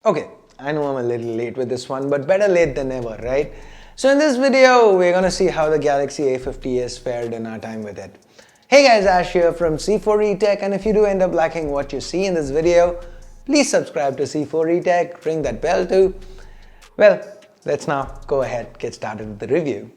Okay, I know I'm a little late with this one, but better late than never, right? So in this video, we're gonna see how the Galaxy A50s fared in our time with it. Hey guys, Ash here from C4eTech, and if you do end up liking what you see in this video, please subscribe to C4eTech, ring that bell too. Well, let's now go ahead, get started with the review.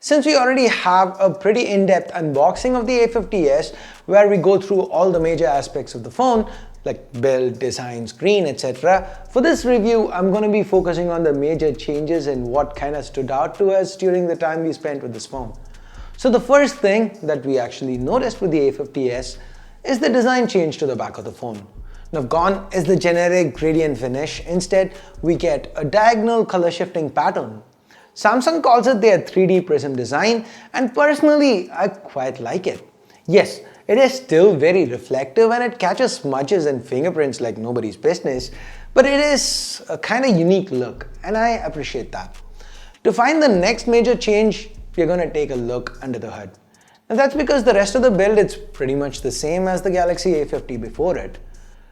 Since we already have a pretty in-depth unboxing of the A50s where we go through all the major aspects of the phone like build, design, screen, etc. For this review, I'm going to be focusing on the major changes and what kind of stood out to us during the time we spent with this phone. So the first thing that we actually noticed with the A50s is the design change to the back of the phone. Now gone is the generic gradient finish. Instead, we get a diagonal color shifting pattern. Samsung calls it their 3D prism design, and personally, I quite like it. Yes, it is still very reflective and it catches smudges and fingerprints like nobody's business, but it is a kind of unique look and I appreciate that. To find the next major change, we're going to take a look under the hood. And that's because the rest of the build is pretty much the same as the Galaxy A50 before it.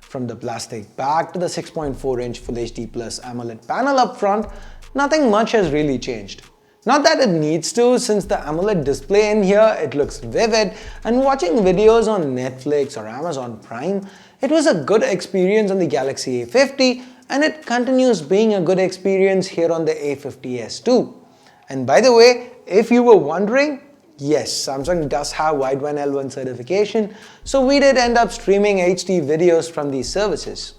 From the plastic back to the 6.4-inch Full HD Plus AMOLED panel up front, nothing much has really changed. Not that it needs to, since the AMOLED display in here, it looks vivid, and watching videos on Netflix or Amazon Prime, it was a good experience on the Galaxy A50 and it continues being a good experience here on the A50s too. And by the way, if you were wondering, yes, Samsung does have Wideband L1 certification, so we did end up streaming HD videos from these services.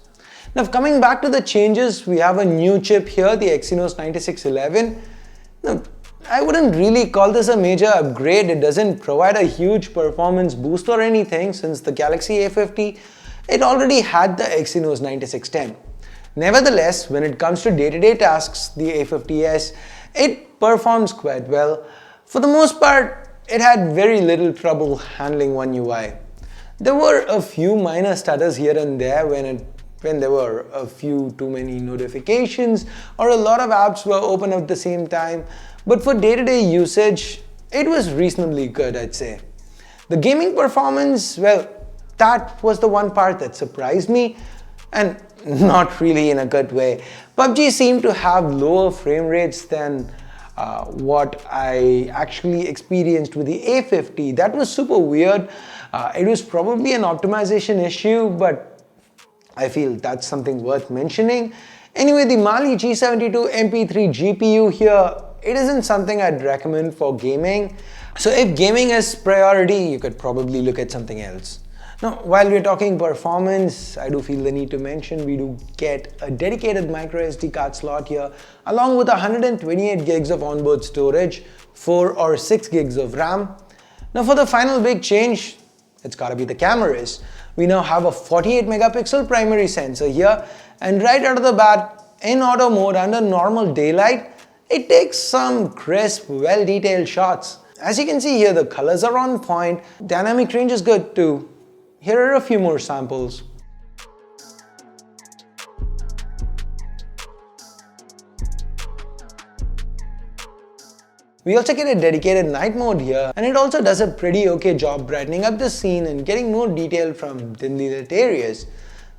Now coming back to the changes, we have a new chip here, the Exynos 9611. Now, I wouldn't really call this a major upgrade. It doesn't provide a huge performance boost or anything, since the Galaxy A50, it already had the Exynos 9610. Nevertheless, when it comes to day-to-day tasks, the A50s, it performs quite well. For the most part, it had very little trouble handling One UI. There were a few minor stutters here and there when there were a few too many notifications or a lot of apps were open at the same time, but for day-to-day usage, it was reasonably good, I'd say. The gaming performance, well, that was the one part that surprised me, and not really in a good way. PUBG seemed to have lower frame rates than what I actually experienced with the A50. That was super weird. It was probably an optimization issue, but I feel that's something worth mentioning. Anyway, the Mali G72 MP3 GPU here, it isn't something I'd recommend for gaming. So if gaming is priority, you could probably look at something else. Now, while we're talking performance, I do feel the need to mention we do get a dedicated micro SD card slot here, along with 128 gigs of onboard storage, 4 or 6 gigs of RAM. Now for the final big change, it's gotta be the cameras. We now have a 48 megapixel primary sensor here, and right out of the bat, in auto mode under normal daylight, it takes some crisp, well-detailed shots. As you can see here, the colors are on point, dynamic range is good too. Here are a few more samples. We also get a dedicated night mode here, and it also does a pretty okay job brightening up the scene and getting more detail from dimly lit areas.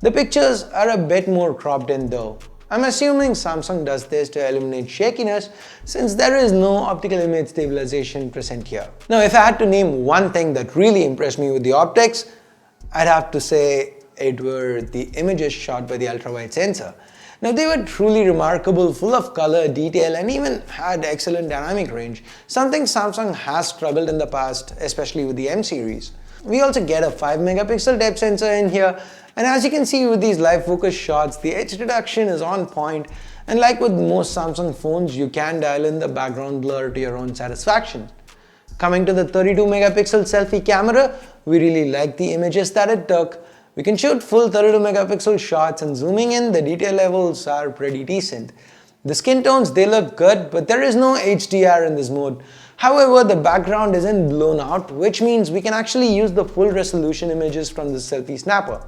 The pictures are a bit more cropped in though. I'm assuming Samsung does this to eliminate shakiness, since there is no optical image stabilization present here. Now if I had to name one thing that really impressed me with the optics, I'd have to say it were the images shot by the ultrawide sensor. Now they were truly remarkable, full of color, detail, and even had excellent dynamic range, something Samsung has struggled in the past, especially with the M series. We also get a 5 megapixel depth sensor in here, and as you can see with these live focus shots, the edge reduction is on point, and like with most Samsung phones, you can dial in the background blur to your own satisfaction. Coming to the 32 megapixel selfie camera, we really like the images that it took. We can shoot full 32 megapixel shots, and zooming in, the detail levels are pretty decent. The skin tones, they look good, but there is no HDR in this mode. However, the background isn't blown out, which means we can actually use the full resolution images from the selfie snapper.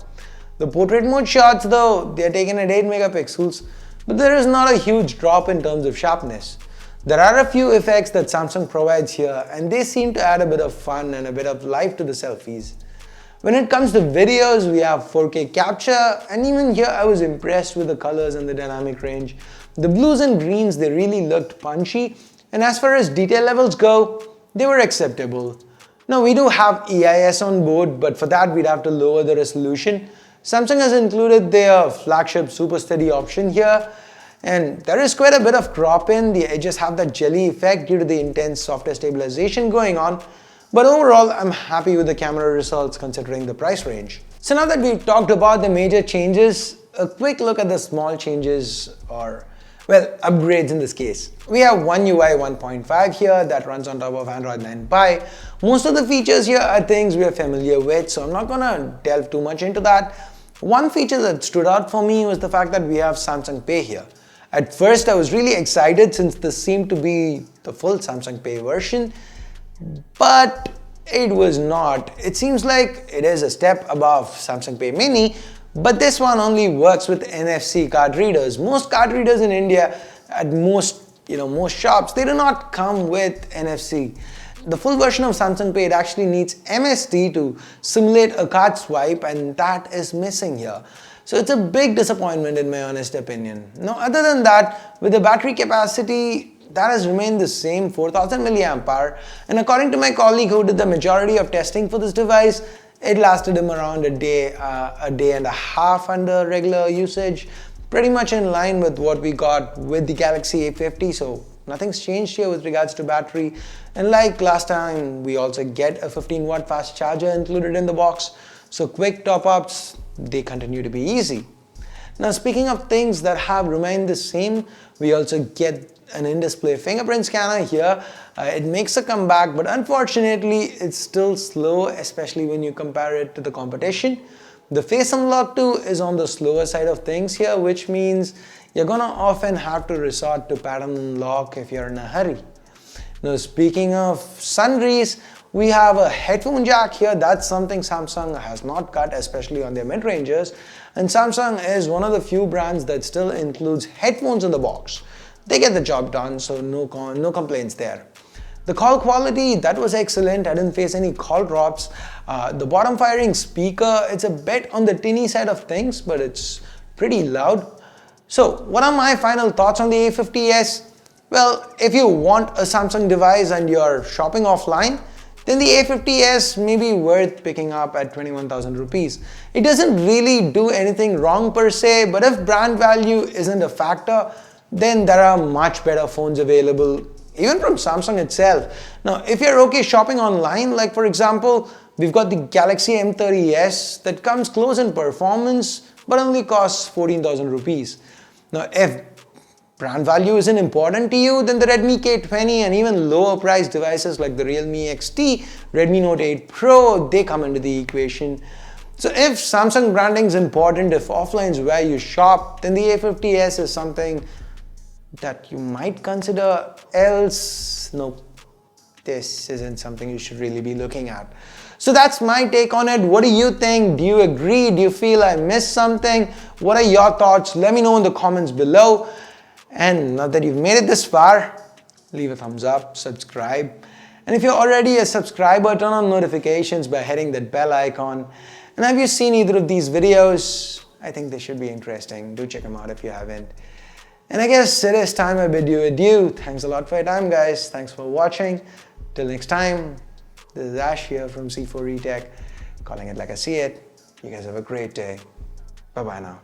The portrait mode shots though, they are taken at 8 megapixels, but there is not a huge drop in terms of sharpness. There are a few effects that Samsung provides here, and they seem to add a bit of fun and a bit of life to the selfies. When it comes to videos, we have 4K capture, and even here I was impressed with the colors and the dynamic range. The blues and greens, they really looked punchy, and as far as detail levels go, they were acceptable. Now we do have EIS on board, but for that we'd have to lower the resolution. Samsung has included their flagship Super Steady option here, and there is quite a bit of crop in. The edges have that jelly effect due to the intense software stabilization going on. But overall, I'm happy with the camera results considering the price range. So now that we've talked about the major changes, a quick look at the small changes, or well, upgrades in this case. We have One UI 1.5 here that runs on top of Android 9 Pie. Most of the features here are things we are familiar with, so I'm not gonna delve too much into that. One feature that stood out for me was the fact that we have Samsung Pay here. At first, I was really excited since this seemed to be the full Samsung Pay version, but it was not. It seems like it is a step above Samsung Pay Mini, but this one only works with NFC card readers. Most card readers in India, at most shops, they do not come with NFC. The full version of Samsung Pay, it actually needs MST to simulate a card swipe, and that is missing here. So it's a big disappointment in my honest opinion. Now, other than that, with the battery capacity, that has remained the same, 4000 mAh, and according to my colleague who did the majority of testing for this device, it lasted him around a day and a half under regular usage, pretty much in line with what we got with the Galaxy A50, so nothing's changed here with regards to battery. And like last time, we also get a 15-watt fast charger included in the box, so quick top-ups, they continue to be easy. Now, speaking of things that have remained the same, we also get an in-display fingerprint scanner here. It makes a comeback, but unfortunately, it's still slow, especially when you compare it to the competition. The face unlock too is on the slower side of things here, which means you're gonna often have to resort to pattern unlock if you're in a hurry. Now, speaking of sundries, we have a headphone jack here. That's something Samsung has not cut, especially on their mid-rangers. And Samsung is one of the few brands that still includes headphones in the box. They get the job done, so no complaints there. The call quality, that was excellent. I didn't face any call drops. The bottom firing speaker, it's a bit on the tinny side of things, but it's pretty loud. So what are my final thoughts on the A50s? Well, if you want a Samsung device and you're shopping offline, then the A50s may be worth picking up at 21,000 rupees. It doesn't really do anything wrong per se, but if brand value isn't a factor, then there are much better phones available, even from Samsung itself. Now, if you're okay shopping online, like for example, we've got the Galaxy M30S that comes close in performance, but only costs 14,000 rupees. Now, if brand value isn't important to you, then the Redmi K20 and even lower priced devices like the Realme XT, Redmi Note 8 Pro, they come into the equation. So if Samsung branding is important, if offline is where you shop, then the A50s is something that you might consider, else, no, this isn't something you should really be looking at. So that's my take on it. What do you think? Do you agree? Do you feel I missed something? What are your thoughts? Let me know in the comments below. And now that you've made it this far, leave a thumbs up, subscribe. And if you're already a subscriber, turn on notifications by hitting that bell icon. And have you seen either of these videos? I think they should be interesting. Do check them out if you haven't. And I guess it is time I bid you adieu. Thanks a lot for your time, guys. Thanks for watching. Till next time, this is Ash here from C4 Retech, calling it like I see it. You guys have a great day. Bye-bye now.